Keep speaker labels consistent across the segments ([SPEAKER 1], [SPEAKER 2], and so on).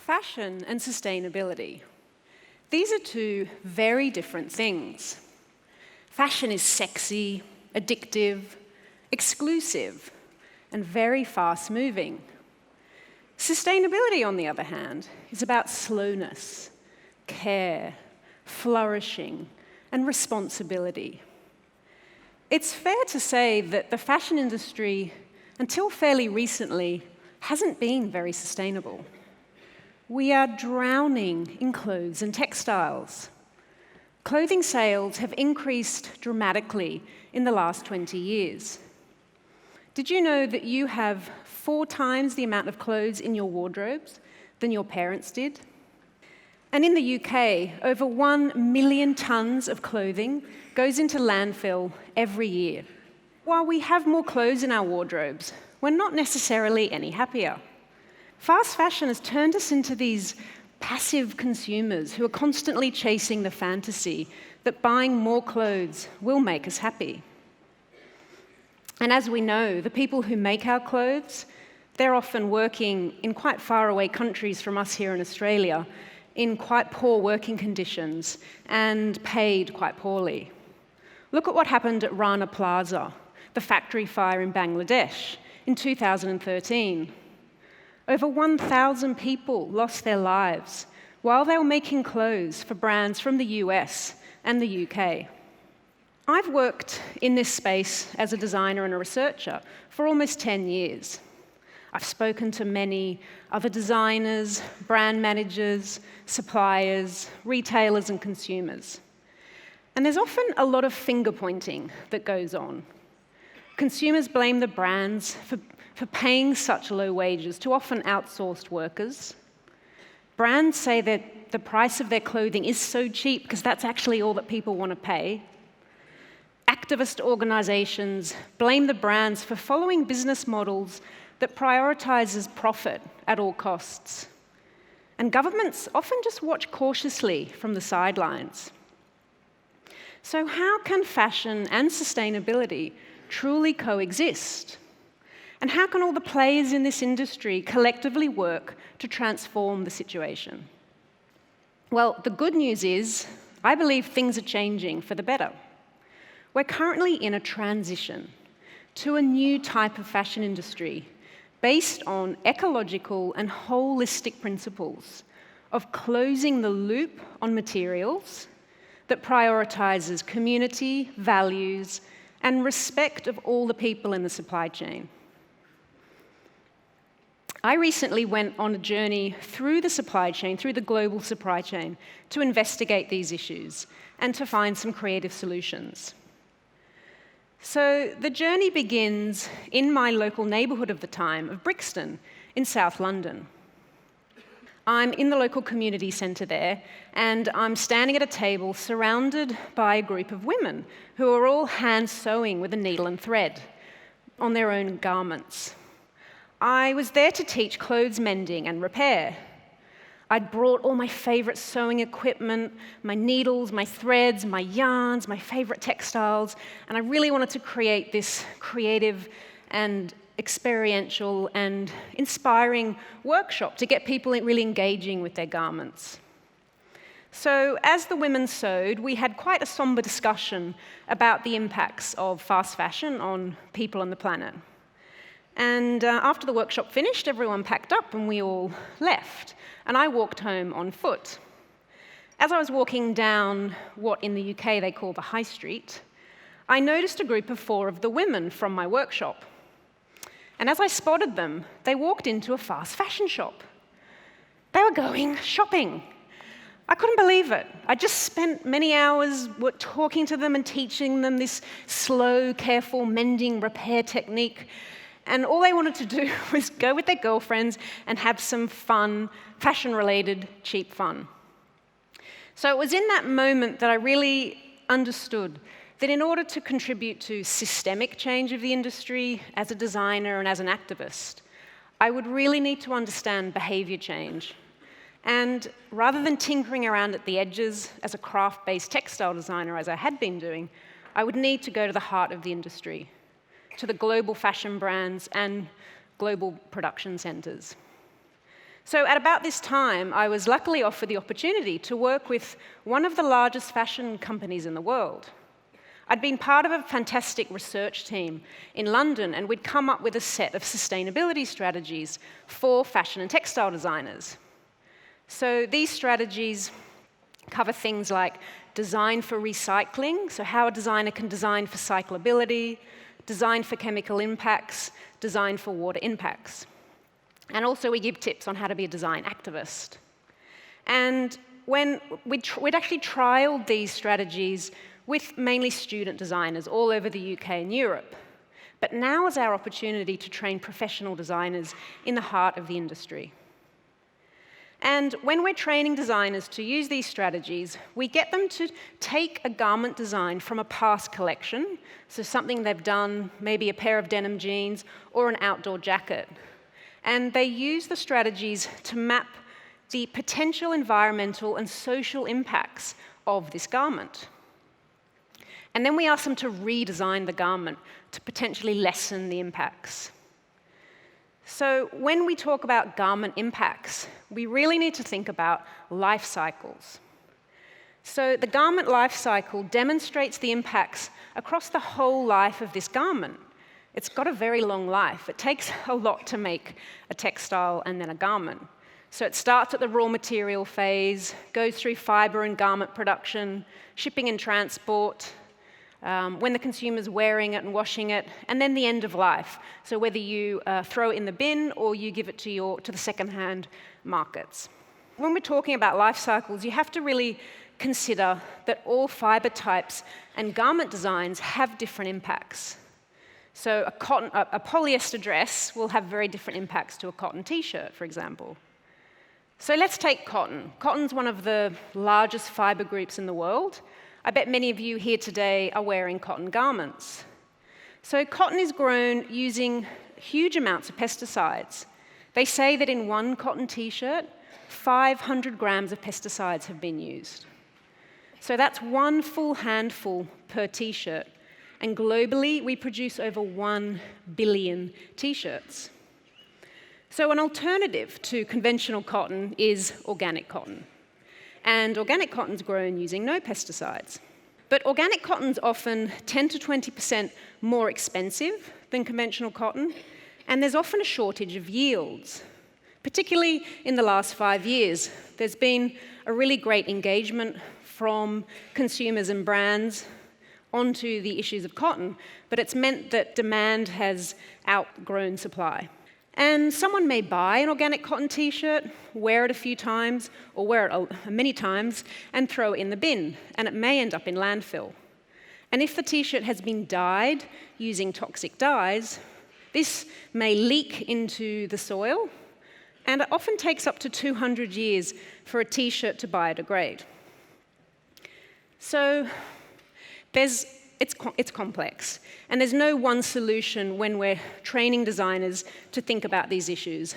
[SPEAKER 1] Fashion and sustainability. These are two very different things. Fashion is sexy, addictive, exclusive, and very fast-moving. Sustainability, on the other hand, is about slowness, care, flourishing, and responsibility. It's fair to say that the fashion industry, until fairly recently, hasn't been very sustainable. We are drowning in clothes and textiles. Clothing sales have increased dramatically in the last 20 years. Did you know that you have 4 times the amount of clothes in your wardrobes than your parents did? And in the UK, over 1 million tons of clothing goes into landfill every year. While we have more clothes in our wardrobes, we're not necessarily any happier. Fast fashion has turned us into these passive consumers who are constantly chasing the fantasy that buying more clothes will make us happy. And as we know, the people who make our clothes, they're often working in quite faraway countries from us here in Australia, in quite poor working conditions and paid quite poorly. Look at what happened at Rana Plaza, the factory fire in Bangladesh, in 2013. Over 1,000 people lost their lives while they were making clothes for brands from the US and the UK. I've worked in this space as a designer and a researcher for almost 10 years. I've spoken to many other designers, brand managers, suppliers, retailers, and consumers. And there's often a lot of finger-pointing that goes on. Consumers blame the brands for paying such low wages to often outsourced workers. Brands say that the price of their clothing is so cheap because that's actually all that people want to pay. Activist organizations blame the brands for following business models that prioritizes profit at all costs. And governments often just watch cautiously from the sidelines. So how can fashion and sustainability truly coexist? And how can all the players in this industry collectively work to transform the situation? Well, the good news is, I believe things are changing for the better. We're currently in a transition to a new type of fashion industry based on ecological and holistic principles of closing the loop on materials that prioritizes community, values, and respect of all the people in the supply chain. I recently went on a journey through the supply chain, through the global supply chain, to investigate these issues and to find some creative solutions. So the journey begins in my local neighbourhood of the time of Brixton in South London. I'm in the local community centre there, and I'm standing at a table surrounded by a group of women who are all hand sewing with a needle and thread on their own garments. I was there to teach clothes mending and repair. I'd brought all my favourite sewing equipment, my needles, my threads, my yarns, my favourite textiles, and I really wanted to create this creative and experiential and inspiring workshop to get people really engaging with their garments. So as the women sewed, we had quite a somber discussion about the impacts of fast fashion on people on the planet. And after the workshop finished, everyone packed up and we all left. And I walked home on foot. As I was walking down what in the UK they call the high street, I noticed a group of 4 of the women from my workshop. And as I spotted them, they walked into a fast fashion shop. They were going shopping. I couldn't believe it. I just spent many hours talking to them and teaching them this slow, careful mending repair technique. And all they wanted to do was go with their girlfriends and have some fun, fashion-related, cheap fun. So it was in that moment that I really understood that in order to contribute to systemic change of the industry as a designer and as an activist, I would really need to understand behavior change. And rather than tinkering around at the edges as a craft-based textile designer, as I had been doing, I would need to go to the heart of the industry, to the global fashion brands and global production centers. So at about this time, I was luckily offered the opportunity to work with one of the largest fashion companies in the world. I'd been part of a fantastic research team in London, and we'd come up with a set of sustainability strategies for fashion and textile designers. So these strategies cover things like design for recycling, so how a designer can design for cyclability, design for chemical impacts, design for water impacts. And also we give tips on how to be a design activist. And when we'd actually trialed these strategies with mainly student designers all over the UK and Europe. But now is our opportunity to train professional designers in the heart of the industry. And when we're training designers to use these strategies, we get them to take a garment design from a past collection, so something they've done, maybe a pair of denim jeans or an outdoor jacket. And they use the strategies to map the potential environmental and social impacts of this garment. And then we ask them to redesign the garment to potentially lessen the impacts. So when we talk about garment impacts, we really need to think about life cycles. So the garment life cycle demonstrates the impacts across the whole life of this garment. It's got a very long life. It takes a lot to make a textile and then a garment. So it starts at the raw material phase, goes through fiber and garment production, shipping and transport, when the consumer's wearing it and washing it, and then the end of life. So whether you throw it in the bin or you give it to the second-hand markets. When we're talking about life cycles, you have to really consider that all fiber types and garment designs have different impacts. So a polyester dress will have very different impacts to a cotton t-shirt, for example. So let's take cotton. Cotton's one of the largest fiber groups in the world. I bet many of you here today are wearing cotton garments. So cotton is grown using huge amounts of pesticides. They say that in one cotton t-shirt, 500 grams of pesticides have been used. So that's one full handful per t-shirt. And globally, we produce over 1 billion t-shirts. So an alternative to conventional cotton is organic cotton. And organic cotton's grown using no pesticides. But organic cotton's often 10 to 20% more expensive than conventional cotton, and there's often a shortage of yields. Particularly in the last 5 years, there's been a really great engagement from consumers and brands onto the issues of cotton, but it's meant that demand has outgrown supply. And someone may buy an organic cotton t-shirt, wear it a few times, or wear it many times, and throw it in the bin, and it may end up in landfill. And if the t-shirt has been dyed using toxic dyes, this may leak into the soil, and it often takes up to 200 years for a t-shirt to biodegrade. So it's complex, and there's no one solution when we're training designers to think about these issues.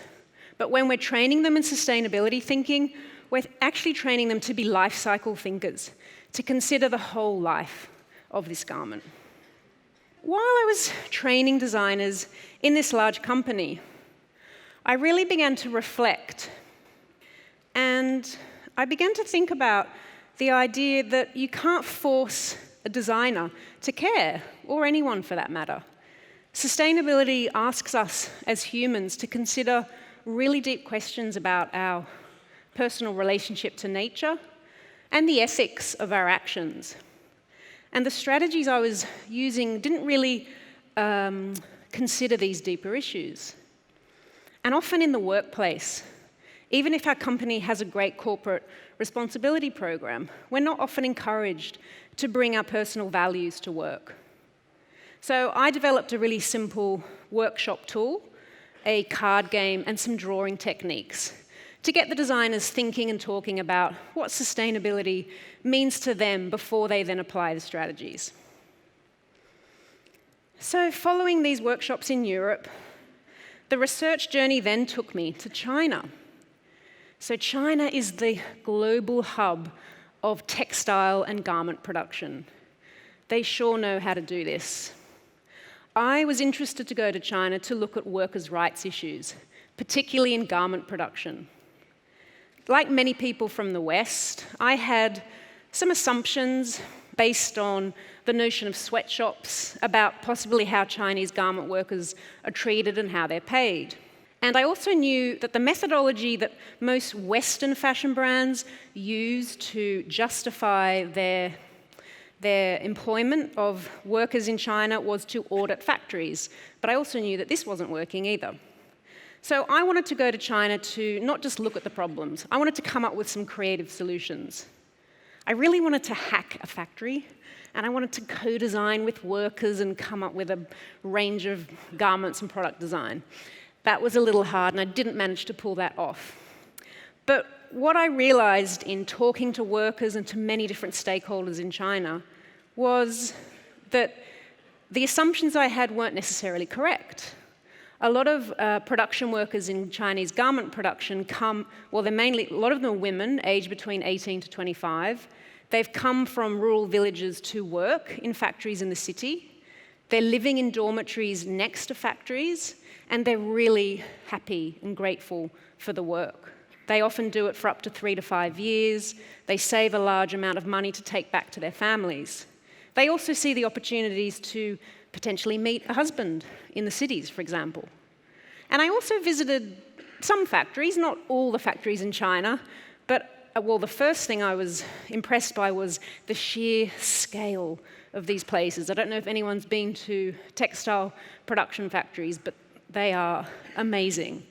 [SPEAKER 1] But when we're training them in sustainability thinking, we're actually training them to be life cycle thinkers, to consider the whole life of this garment. While I was training designers in this large company, I really began to reflect, and I began to think about the idea that you can't force a designer to care, or anyone for that matter. Sustainability asks us as humans to consider really deep questions about our personal relationship to nature and the ethics of our actions. And the strategies I was using didn't really consider these deeper issues. And often in the workplace, even if our company has a great corporate responsibility program, we're not often encouraged to bring our personal values to work. So I developed a really simple workshop tool, a card game, and some drawing techniques to get the designers thinking and talking about what sustainability means to them before they then apply the strategies. So following these workshops in Europe, the research journey then took me to China. So China is the global hub of textile and garment production. They sure know how to do this. I was interested to go to China to look at workers' rights issues, particularly in garment production. like many people from the West, I had some assumptions based on the notion of sweatshops about possibly how Chinese garment workers are treated and how they're paid. And I also knew that the methodology that most Western fashion brands use to justify their employment of workers in China was to audit factories. But I also knew that this wasn't working either. So I wanted to go to China to not just look at the problems, I wanted to come up with some creative solutions. I really wanted to hack a factory, and I wanted to co-design with workers and come up with a range of garments and product design. That was a little hard, and I didn't manage to pull that off. But what I realized in talking to workers and to many different stakeholders in China was that the assumptions I had weren't necessarily correct. A lot of production workers in Chinese garment production a lot of them are women, aged between 18 to 25. They've come from rural villages to work in factories in the city. They're living in dormitories next to factories, and they're really happy and grateful for the work. They often do it for up to 3 to 5 years. They save a large amount of money to take back to their families. They also see the opportunities to potentially meet a husband in the cities, for example. And I also visited some factories, not all the factories in China, but the first thing I was impressed by was the sheer scale of these places. I don't know if anyone's been to textile production factories, but they are amazing.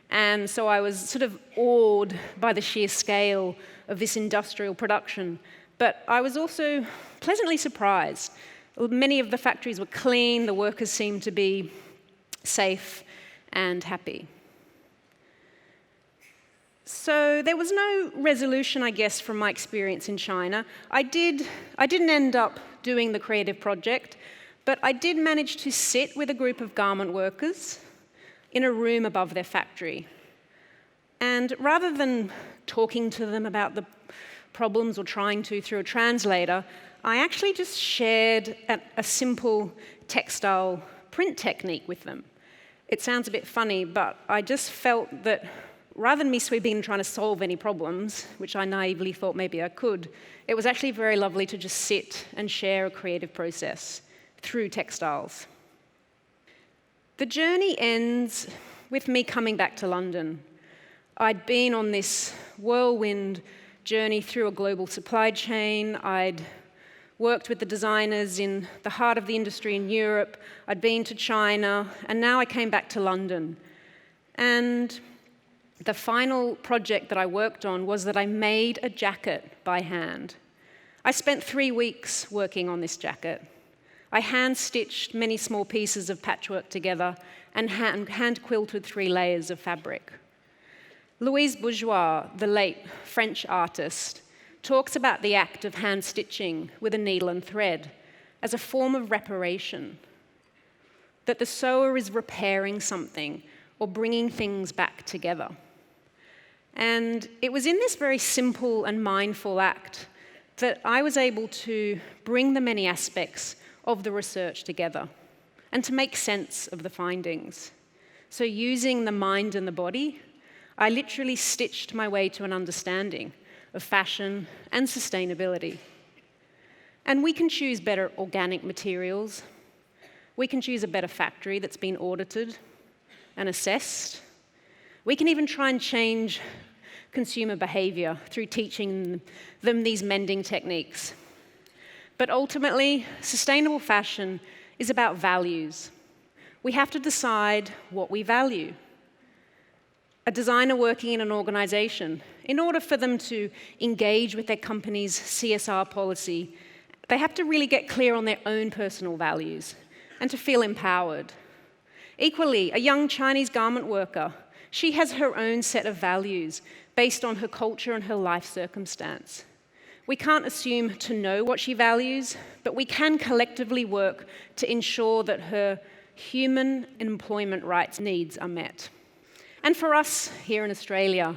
[SPEAKER 1] And so I was sort of awed by the sheer scale of this industrial production. But I was also pleasantly surprised. Many of the factories were clean, the workers seemed to be safe and happy. So there was no resolution, I guess, from my experience in China. I didn't end up doing the creative project, but I did manage to sit with a group of garment workers in a room above their factory. And rather than talking to them about the problems or trying to through a translator, I actually just shared a simple textile print technique with them. It sounds a bit funny, but I just felt that rather than me sweeping and trying to solve any problems, which I naively thought maybe I could, it was actually very lovely to just sit and share a creative process through textiles. The journey ends with me coming back to London. I'd been on this whirlwind journey through a global supply chain. I'd worked with the designers in the heart of the industry in Europe. I'd been to China, and now I came back to London. And the final project that I worked on was that I made a jacket by hand. I spent 3 weeks working on this jacket. I hand-stitched many small pieces of patchwork together and hand-quilted 3 layers of fabric. Louise Bourgeois, the late French artist, talks about the act of hand-stitching with a needle and thread as a form of reparation, that the sewer is repairing something or bringing things back together. And it was in this very simple and mindful act that I was able to bring the many aspects of the research together and to make sense of the findings. So using the mind and the body, I literally stitched my way to an understanding of fashion and sustainability. And we can choose better organic materials. We can choose a better factory that's been audited and assessed. We can even try and change consumer behavior through teaching them these mending techniques. But ultimately, sustainable fashion is about values. We have to decide what we value. A designer working in an organization, in order for them to engage with their company's CSR policy, they have to really get clear on their own personal values and to feel empowered. Equally, a young Chinese garment worker, she has her own set of values based on her culture and her life circumstance. We can't assume to know what she values, but we can collectively work to ensure that her human and employment rights needs are met. And for us here in Australia,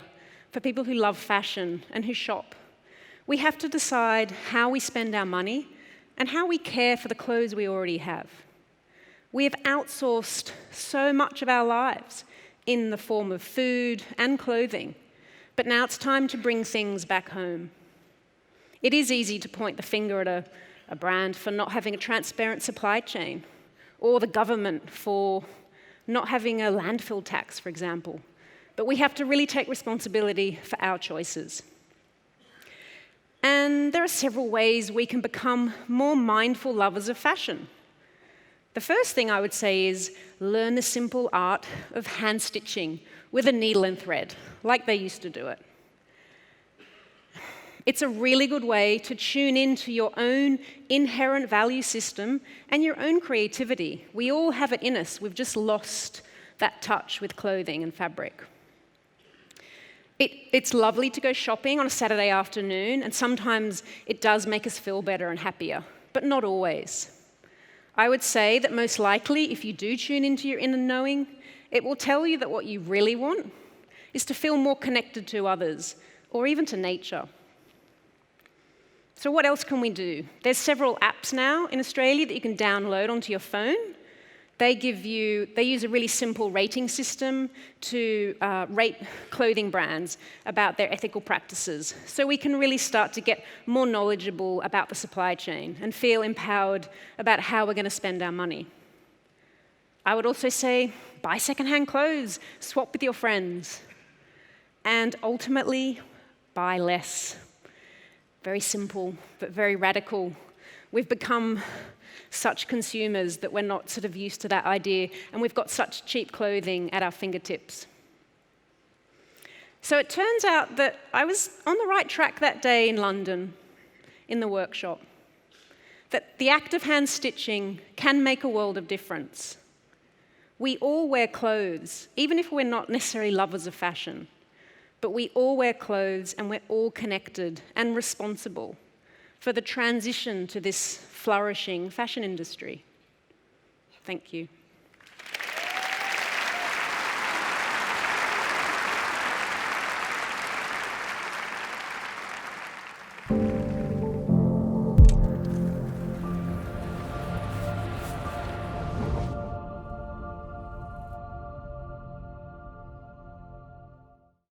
[SPEAKER 1] for people who love fashion and who shop, we have to decide how we spend our money and how we care for the clothes we already have. We have outsourced so much of our lives in the form of food and clothing, But now it's time to bring things back home. It is easy to point the finger at a brand for not having a transparent supply chain, or the government for not having a landfill tax, for example. But we have to really take responsibility for our choices. And there are several ways we can become more mindful lovers of fashion. The first thing I would say is learn the simple art of hand stitching with a needle and thread, like they used to do it. It's a really good way to tune into your own inherent value system and your own creativity. We all have it in us. We've just lost that touch with clothing and fabric. It's lovely to go shopping on a Saturday afternoon, and sometimes it does make us feel better and happier, but not always. I would say that most likely, if you do tune into your inner knowing, it will tell you that what you really want is to feel more connected to others, or even to nature. So what else can we do? There's several apps now in Australia that you can download onto your phone. They use a really simple rating system to rate clothing brands about their ethical practices. So we can really start to get more knowledgeable about the supply chain and feel empowered about how we're going to spend our money. I would also say buy secondhand clothes, swap with your friends, and ultimately buy less. Very simple, but very radical. We've become such consumers that we're not sort of used to that idea, and we've got such cheap clothing at our fingertips. So it turns out that I was on the right track that day in London, in the workshop, that the act of hand stitching can make a world of difference. We all wear clothes, even if we're not necessarily lovers of fashion, but we all wear clothes and we're all connected and responsible for the transition to this flourishing fashion industry. Thank you.